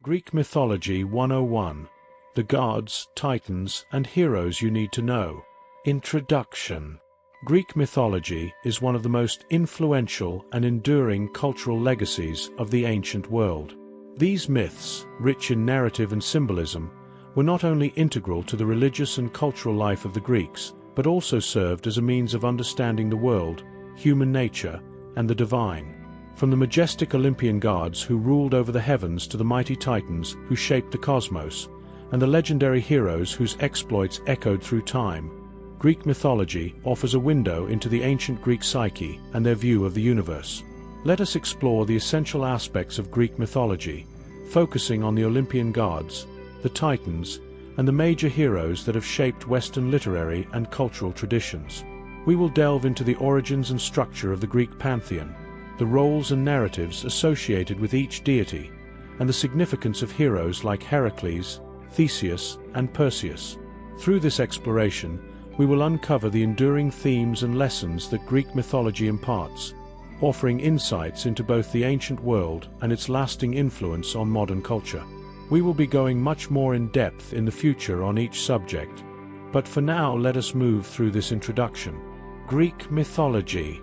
Greek Mythology 101. The Gods, Titans, and Heroes You Need to Know. Introduction. Greek mythology is one of the most influential and enduring cultural legacies of the ancient world. These myths, rich in narrative and symbolism, were not only integral to the religious and cultural life of the Greeks, but also served as a means of understanding the world, human nature, and the divine. From the majestic Olympian gods who ruled over the heavens to the mighty titans who shaped the cosmos, and the legendary heroes whose exploits echoed through time, Greek mythology offers a window into the ancient Greek psyche and their view of the universe. Let us explore the essential aspects of Greek mythology, focusing on the Olympian gods, the titans, and the major heroes that have shaped Western literary and cultural traditions. We will delve into the origins and structure of the Greek pantheon, the roles and narratives associated with each deity, and the significance of heroes like Hercules, Theseus, and Perseus. Through this exploration, we will uncover the enduring themes and lessons that Greek mythology imparts, offering insights into both the ancient world and its lasting influence on modern culture. We will be going much more in depth in the future on each subject, but for now let us move through this introduction. Greek mythology.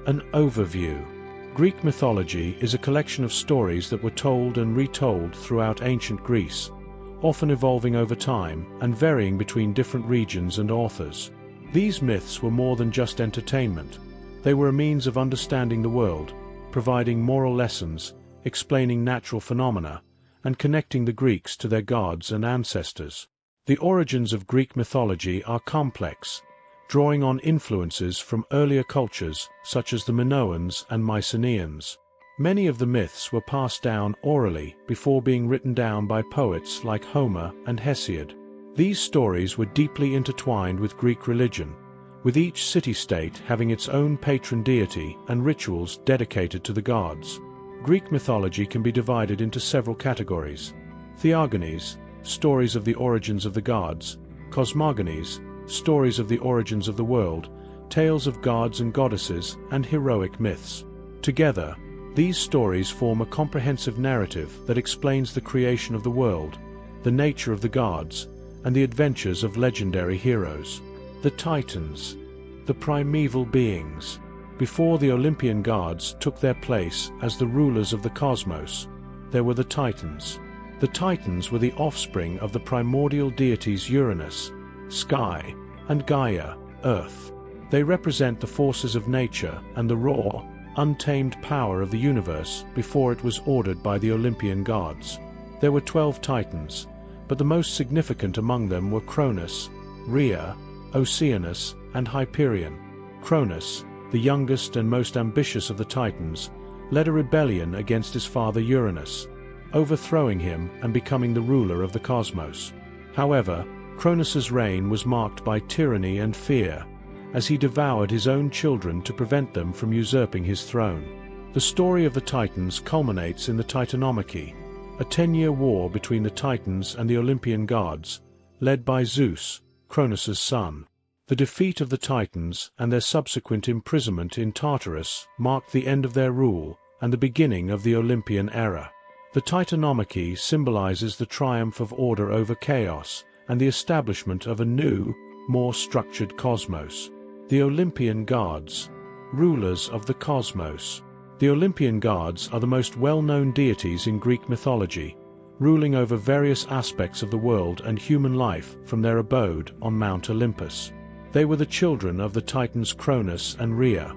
An overview. Greek mythology is a collection of stories that were told and retold throughout ancient Greece, often evolving over time and varying between different regions and authors. These myths were more than just entertainment. They were a means of understanding the world, providing moral lessons, explaining natural phenomena, and connecting the Greeks to their gods and ancestors. The origins of Greek mythology are complex, drawing on influences from earlier cultures such as the Minoans and Mycenaeans. Many of the myths were passed down orally before being written down by poets like Homer and Hesiod. These stories were deeply intertwined with Greek religion, with each city-state having its own patron deity and rituals dedicated to the gods. Greek mythology can be divided into several categories: theogonies, stories of the origins of the gods; cosmogonies, stories of the origins of the world; tales of gods and goddesses; and heroic myths. Together, these stories form a comprehensive narrative that explains the creation of the world, the nature of the gods, and the adventures of legendary heroes. The Titans, the primeval beings. Before the Olympian gods took their place as the rulers of the cosmos, there were the Titans. The Titans were the offspring of the primordial deities Uranus, Sky, and Gaia, Earth. They represent the forces of nature and the raw, untamed power of the universe before it was ordered by the Olympian gods. There were 12 Titans, but the most significant among them were Cronus, Rhea, Oceanus, and Hyperion. Cronus, the youngest and most ambitious of the Titans, led a rebellion against his father Uranus, overthrowing him and becoming the ruler of the cosmos. However, Cronus's reign was marked by tyranny and fear, as he devoured his own children to prevent them from usurping his throne. The story of the Titans culminates in the Titanomachy, a 10-year war between the Titans and the Olympian gods, led by Zeus, Cronus's son. The defeat of the Titans and their subsequent imprisonment in Tartarus marked the end of their rule and the beginning of the Olympian era. The Titanomachy symbolizes the triumph of order over chaos and the establishment of a new, more structured cosmos. The Olympian gods, rulers of the cosmos. The Olympian gods are the most well-known deities in Greek mythology, ruling over various aspects of the world and human life from their abode on Mount Olympus. They were the children of the Titans Cronus and Rhea,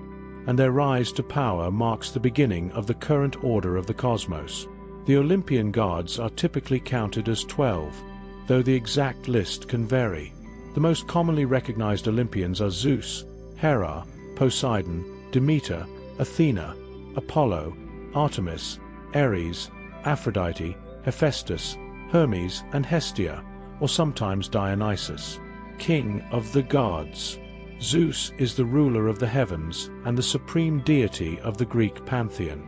and their rise to power marks the beginning of the current order of the cosmos. The Olympian gods are typically counted as 12, though the exact list can vary. The most commonly recognized Olympians are Zeus, Hera, Poseidon, Demeter, Athena, Apollo, Artemis, Ares, Aphrodite, Hephaestus, Hermes, and Hestia, or sometimes Dionysus. King of the gods. Zeus is the ruler of the heavens and the supreme deity of the Greek pantheon.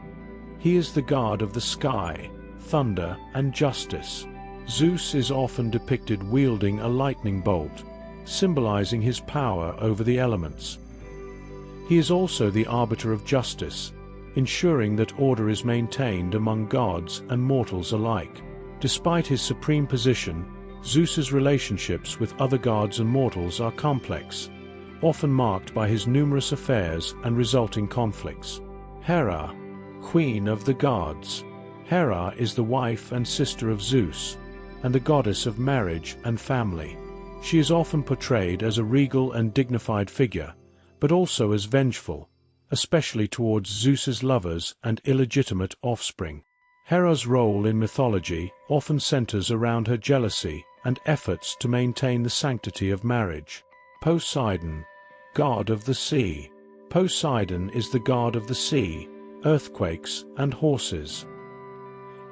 He is the god of the sky, thunder, and justice. Zeus is often depicted wielding a lightning bolt, symbolizing his power over the elements. He is also the arbiter of justice, ensuring that order is maintained among gods and mortals alike. Despite his supreme position, Zeus's relationships with other gods and mortals are complex, often marked by his numerous affairs and resulting conflicts. Hera, Queen of the Gods. Hera is the wife and sister of Zeus, and the goddess of marriage and family. She is often portrayed as a regal and dignified figure, but also as vengeful, especially towards Zeus's lovers and illegitimate offspring. Hera's role in mythology often centers around her jealousy and efforts to maintain the sanctity of marriage. Poseidon, god of the sea. Poseidon is the god of the sea, earthquakes, and horses.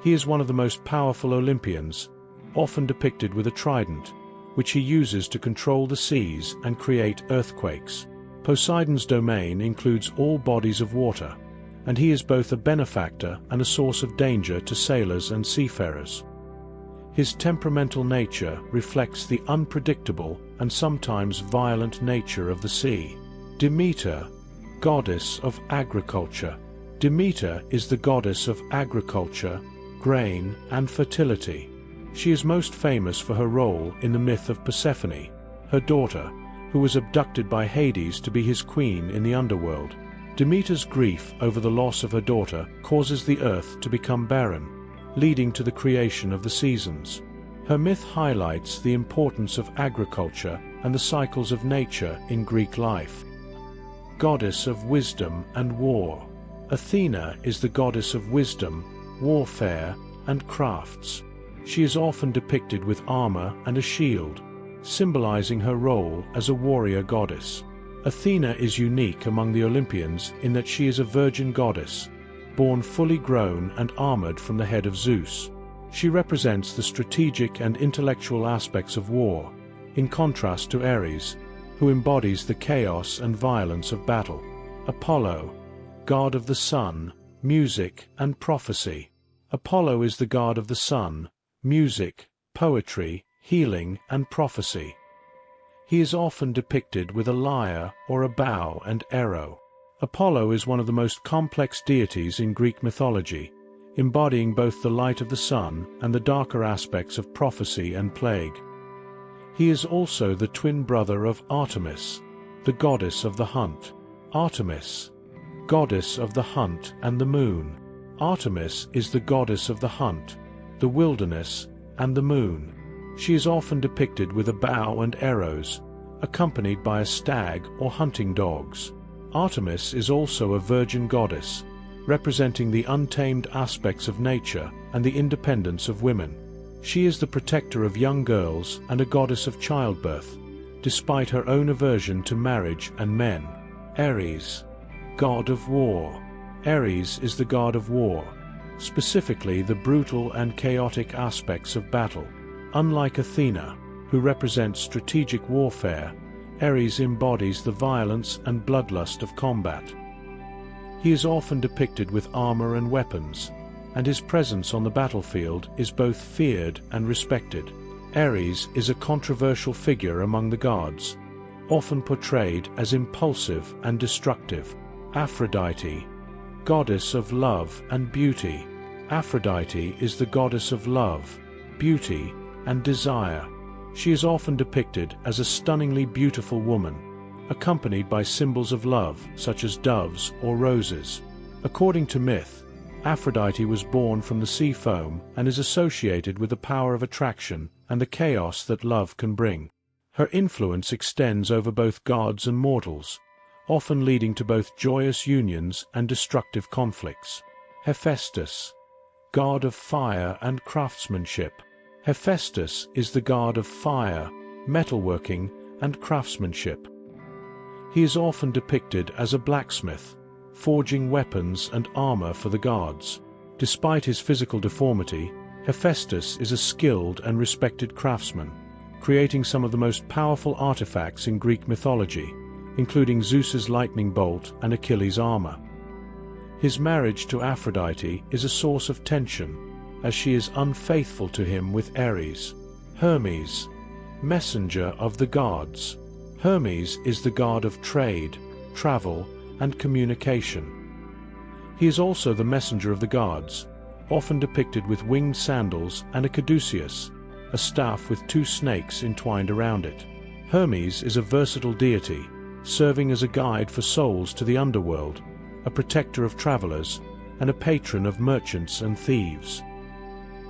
He is one of the most powerful Olympians, often depicted with a trident, which he uses to control the seas and create earthquakes. Poseidon's domain includes all bodies of water, and he is both a benefactor and a source of danger to sailors and seafarers. His temperamental nature reflects the unpredictable and sometimes violent nature of the sea. Demeter, goddess of agriculture. Demeter is the goddess of agriculture, grain, and fertility. She is most famous for her role in the myth of Persephone, her daughter, who was abducted by Hades to be his queen in the underworld. Demeter's grief over the loss of her daughter causes the earth to become barren, leading to the creation of the seasons. Her myth highlights the importance of agriculture and the cycles of nature in Greek life. Goddess of wisdom and war. Athena is the goddess of wisdom, warfare, and crafts. She is often depicted with armor and a shield, symbolizing her role as a warrior goddess. Athena is unique among the Olympians in that she is a virgin goddess, born fully grown and armored from the head of Zeus. She represents the strategic and intellectual aspects of war, in contrast to Ares, who embodies the chaos and violence of battle. Apollo, god of the sun, music, and prophecy. Apollo is the god of the sun, music, poetry, healing, and prophecy. He is often depicted with a lyre or a bow and arrow. Apollo is one of the most complex deities in Greek mythology, embodying both the light of the sun and the darker aspects of prophecy and plague. He is also the twin brother of Artemis, the goddess of the hunt. Artemis, goddess of the hunt and the moon. Artemis is the goddess of the hunt, the wilderness, and the moon. She is often depicted with a bow and arrows, accompanied by a stag or hunting dogs. Artemis is also a virgin goddess, representing the untamed aspects of nature and the independence of women. She is the protector of young girls and a goddess of childbirth, despite her own aversion to marriage and men. Ares, god of war. Ares is the god of war, specifically the brutal and chaotic aspects of battle. Unlike Athena, who represents strategic warfare, Ares embodies the violence and bloodlust of combat. He is often depicted with armor and weapons, and his presence on the battlefield is both feared and respected. Ares is a controversial figure among the gods, often portrayed as impulsive and destructive. Aphrodite, goddess of love and beauty. Aphrodite is the goddess of love, beauty, and desire. She is often depicted as a stunningly beautiful woman, accompanied by symbols of love such as doves or roses. According to myth, Aphrodite was born from the sea foam and is associated with the power of attraction and the chaos that love can bring. Her influence extends over both gods and mortals, often leading to both joyous unions and destructive conflicts. Hephaestus, god of fire and craftsmanship. Hephaestus is the god of fire, metalworking, and craftsmanship. He is often depicted as a blacksmith, forging weapons and armor for the gods. Despite his physical deformity, Hephaestus is a skilled and respected craftsman, creating some of the most powerful artifacts in Greek mythology, including Zeus's lightning bolt and Achilles' armor. His marriage to Aphrodite is a source of tension, as she is unfaithful to him with Ares. Hermes, messenger of the gods. Hermes is the god of trade, travel, and communication. He is also the messenger of the gods, often depicted with winged sandals, and a caduceus, a staff with two snakes entwined around it. Hermes is a versatile deity, serving as a guide for souls to the underworld, a protector of travelers, and a patron of merchants and thieves.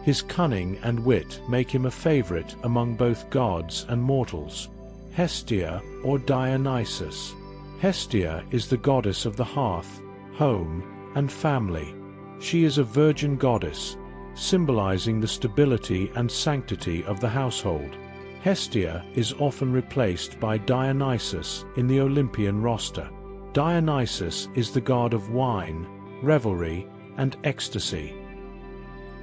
His cunning and wit make him a favorite among both gods and mortals. Hestia or Dionysus. Hestia is the goddess of the hearth, home, and family. She is a virgin goddess, symbolizing the stability and sanctity of the household. Hestia is often replaced by Dionysus in the Olympian roster. Dionysus is the god of wine, revelry, and ecstasy.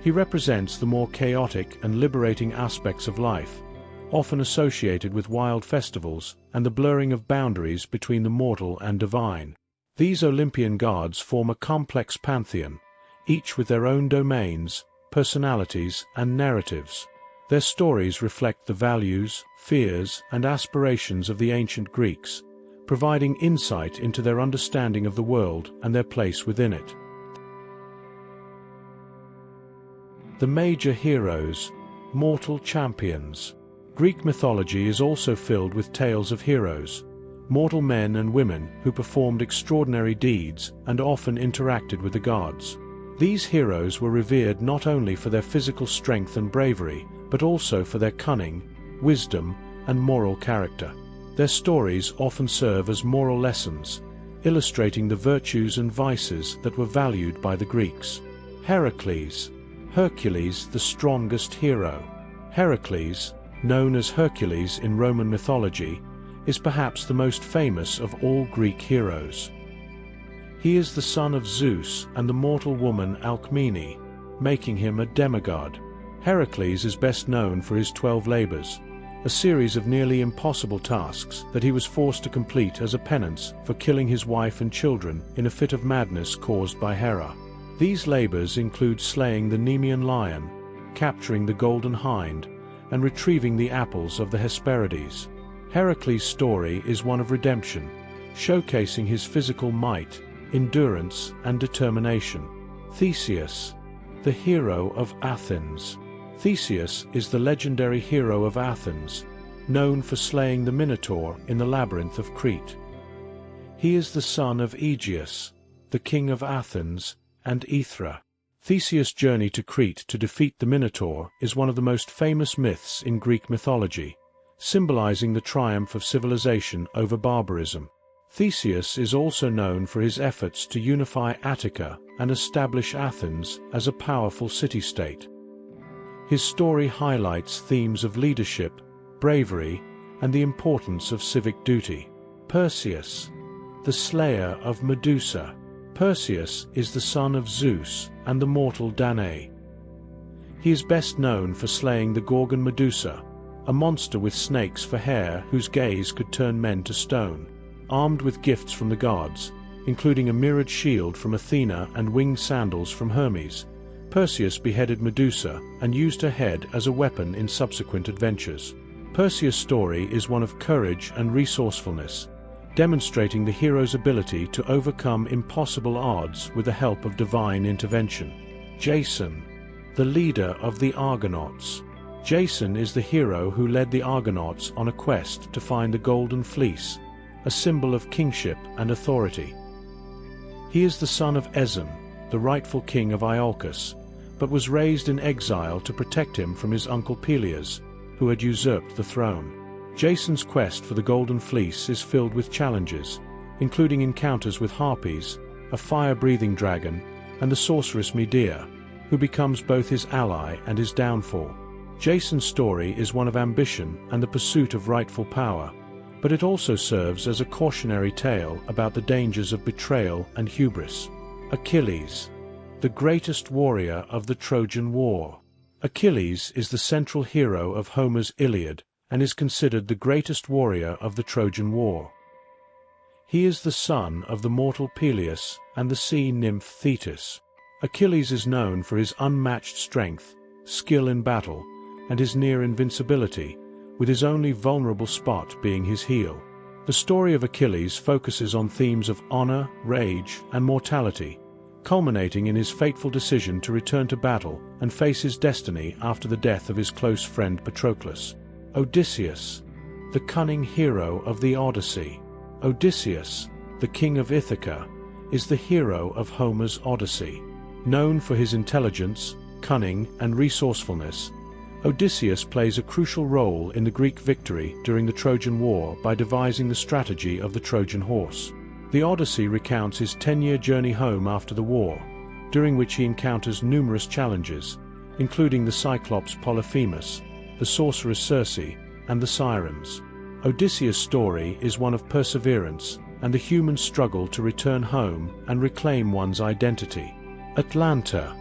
He represents the more chaotic and liberating aspects of life, often associated with wild festivals and the blurring of boundaries between the mortal and divine. These Olympian gods form a complex pantheon, each with their own domains, personalities, and narratives. Their stories reflect the values, fears, and aspirations of the ancient Greeks, providing insight into their understanding of the world and their place within it. The major heroes, mortal champions. Greek mythology is also filled with tales of heroes, mortal men and women who performed extraordinary deeds and often interacted with the gods. These heroes were revered not only for their physical strength and bravery, but also for their cunning, wisdom, and moral character. Their stories often serve as moral lessons, illustrating the virtues and vices that were valued by the Greeks. Heracles. Hercules, the strongest hero. Heracles, known as Hercules in Roman mythology, is perhaps the most famous of all Greek heroes. He is the son of Zeus and the mortal woman Alcmene, making him a demigod. Heracles is best known for his 12 labors, a series of nearly impossible tasks that he was forced to complete as a penance for killing his wife and children in a fit of madness caused by Hera. These labors include slaying the Nemean lion, capturing the golden hind, and retrieving the apples of the Hesperides. Heracles' story is one of redemption, showcasing his physical might, endurance, and determination. Theseus, the hero of Athens. Theseus is the legendary hero of Athens, known for slaying the Minotaur in the labyrinth of Crete. He is the son of Aegeus, the king of Athens, and Aethra. Theseus' journey to Crete to defeat the Minotaur is one of the most famous myths in Greek mythology, symbolizing the triumph of civilization over barbarism. Theseus is also known for his efforts to unify Attica and establish Athens as a powerful city-state. His story highlights themes of leadership, bravery, and the importance of civic duty. Perseus, the slayer of Medusa. Perseus is the son of Zeus and the mortal Danae. He is best known for slaying the Gorgon Medusa, a monster with snakes for hair whose gaze could turn men to stone. Armed with gifts from the gods, including a mirrored shield from Athena and winged sandals from Hermes, Perseus beheaded Medusa and used her head as a weapon in subsequent adventures. Perseus' story is one of courage and resourcefulness, demonstrating the hero's ability to overcome impossible odds with the help of divine intervention. Jason, the leader of the Argonauts. Jason is the hero who led the Argonauts on a quest to find the Golden Fleece, a symbol of kingship and authority. He is the son of Ezon, the rightful king of Iolcus, but was raised in exile to protect him from his uncle Peleus, who had usurped the throne. Jason's quest for the Golden Fleece is filled with challenges, including encounters with harpies, a fire-breathing dragon, and the sorceress Medea, who becomes both his ally and his downfall. Jason's story is one of ambition and the pursuit of rightful power, but it also serves as a cautionary tale about the dangers of betrayal and hubris. Achilles, the greatest warrior of the Trojan War. Achilles is the central hero of Homer's Iliad and is considered the greatest warrior of the Trojan War. He is the son of the mortal Peleus and the sea nymph Thetis. Achilles is known for his unmatched strength, skill in battle, and his near invincibility, with his only vulnerable spot being his heel. The story of Achilles focuses on themes of honor, rage, and mortality, culminating in his fateful decision to return to battle and face his destiny after the death of his close friend Patroclus. Odysseus, the cunning hero of the Odyssey. Odysseus, the king of Ithaca, is the hero of Homer's Odyssey. Known for his intelligence, cunning, and resourcefulness, Odysseus plays a crucial role in the Greek victory during the Trojan War by devising the strategy of the Trojan horse. The Odyssey recounts his 10-year journey home after the war, during which he encounters numerous challenges, including the Cyclops Polyphemus, the sorceress Circe, and the Sirens. Odysseus' story is one of perseverance and the human struggle to return home and reclaim one's identity. Atalanta,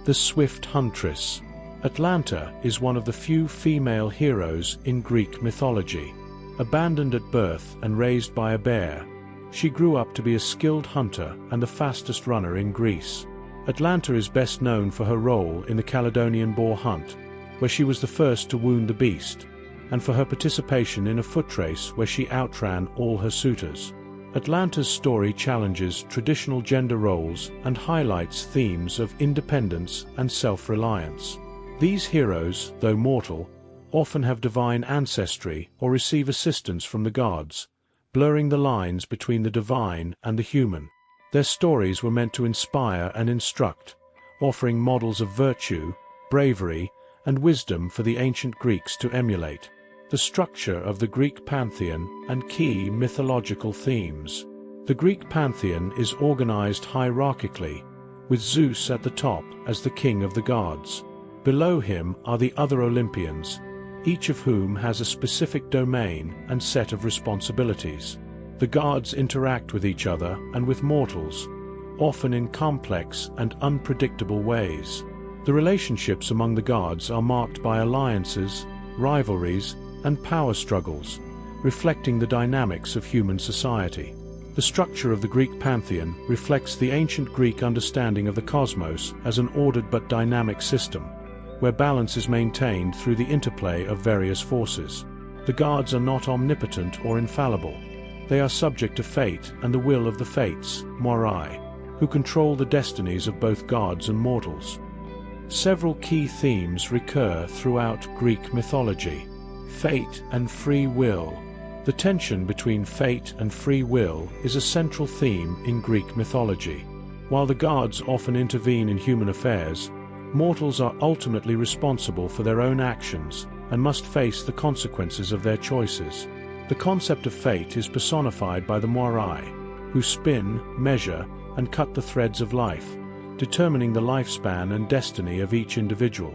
the swift huntress. Atalanta is one of the few female heroes in Greek mythology. Abandoned at birth and raised by a bear, she grew up to be a skilled hunter and the fastest runner in Greece. Atalanta is best known for her role in the Caledonian boar hunt, where she was the first to wound the beast, and for her participation in a foot race where she outran all her suitors. Atalanta's story challenges traditional gender roles and highlights themes of independence and self-reliance. These heroes, though mortal, often have divine ancestry or receive assistance from the gods, blurring the lines between the divine and the human. Their stories were meant to inspire and instruct, offering models of virtue, bravery, and wisdom for the ancient Greeks to emulate. The structure of the Greek pantheon and key mythological themes. The Greek pantheon is organized hierarchically, with Zeus at the top as the king of the gods. Below him are the other Olympians, each of whom has a specific domain and set of responsibilities. The gods interact with each other and with mortals, often in complex and unpredictable ways. The relationships among the gods are marked by alliances, rivalries, and power struggles, reflecting the dynamics of human society. The structure of the Greek pantheon reflects the ancient Greek understanding of the cosmos as an ordered but dynamic system, where balance is maintained through the interplay of various forces. The gods are not omnipotent or infallible. They are subject to fate and the will of the fates, moirai, who control the destinies of both gods and mortals. Several key themes recur throughout Greek mythology. Fate and free will. The tension between fate and free will is a central theme in Greek mythology. While the gods often intervene in human affairs, mortals are ultimately responsible for their own actions and must face the consequences of their choices. The concept of fate is personified by the moirai, who spin, measure, and cut the threads of life, determining the lifespan and destiny of each individual.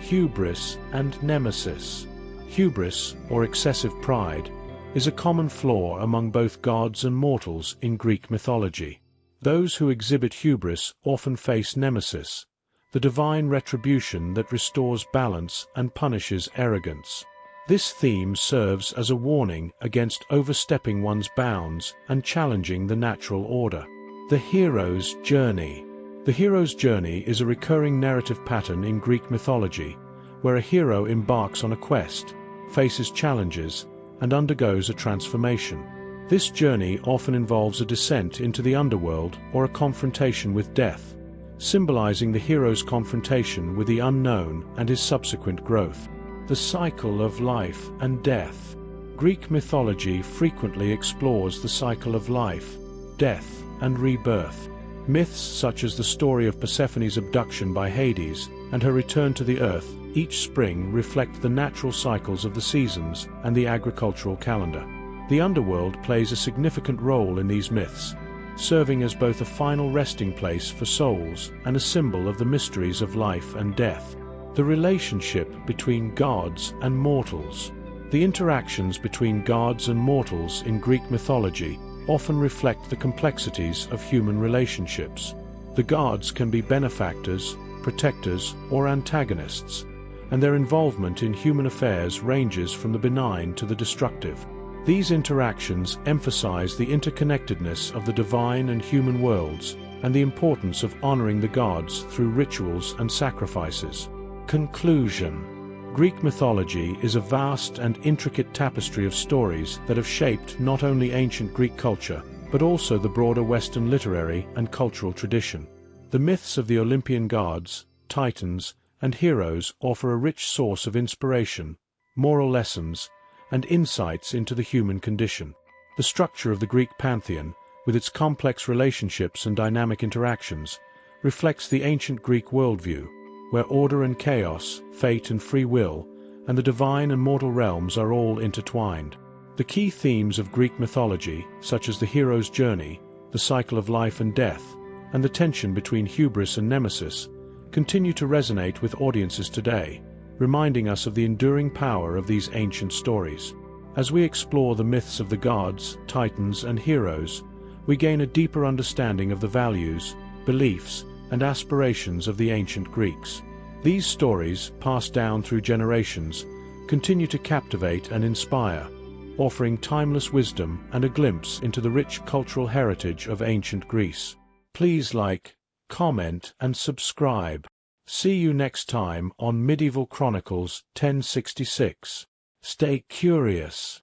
Hubris and nemesis. Hubris, or excessive pride, is a common flaw among both gods and mortals in Greek mythology. Those who exhibit hubris often face nemesis, the divine retribution that restores balance and punishes arrogance. This theme serves as a warning against overstepping one's bounds and challenging the natural order. The hero's journey. The hero's journey is a recurring narrative pattern in Greek mythology, where a hero embarks on a quest, faces challenges, and undergoes a transformation. This journey often involves a descent into the underworld or a confrontation with death, symbolizing the hero's confrontation with the unknown and his subsequent growth. The cycle of life and death. Greek mythology frequently explores the cycle of life, death, and rebirth. Myths such as the story of Persephone's abduction by Hades and her return to the earth each spring reflect the natural cycles of the seasons and the agricultural calendar. The underworld plays a significant role in these myths, serving as both a final resting place for souls and a symbol of the mysteries of life and death. The relationship between gods and mortals. The interactions between gods and mortals in Greek mythology often reflect the complexities of human relationships. The gods can be benefactors, protectors, or antagonists, and their involvement in human affairs ranges from the benign to the destructive. These interactions emphasize the interconnectedness of the divine and human worlds and the importance of honoring the gods through rituals and sacrifices. Conclusion. Greek mythology is a vast and intricate tapestry of stories that have shaped not only ancient Greek culture, but also the broader Western literary and cultural tradition. The myths of the Olympian gods, titans, and heroes offer a rich source of inspiration, moral lessons, and insights into the human condition. The structure of the Greek pantheon, with its complex relationships and dynamic interactions, reflects the ancient Greek worldview, where order and chaos, fate and free will, and the divine and mortal realms are all intertwined. The key themes of Greek mythology, such as the hero's journey, the cycle of life and death, and the tension between hubris and nemesis, continue to resonate with audiences today, reminding us of the enduring power of these ancient stories. As we explore the myths of the gods, titans, and heroes, we gain a deeper understanding of the values, beliefs, and aspirations of the ancient Greeks. These stories, passed down through generations, continue to captivate and inspire, offering timeless wisdom and a glimpse into the rich cultural heritage of ancient Greece. Please like, comment, and subscribe. See you next time on Medieval Chronicles 1066. Stay curious.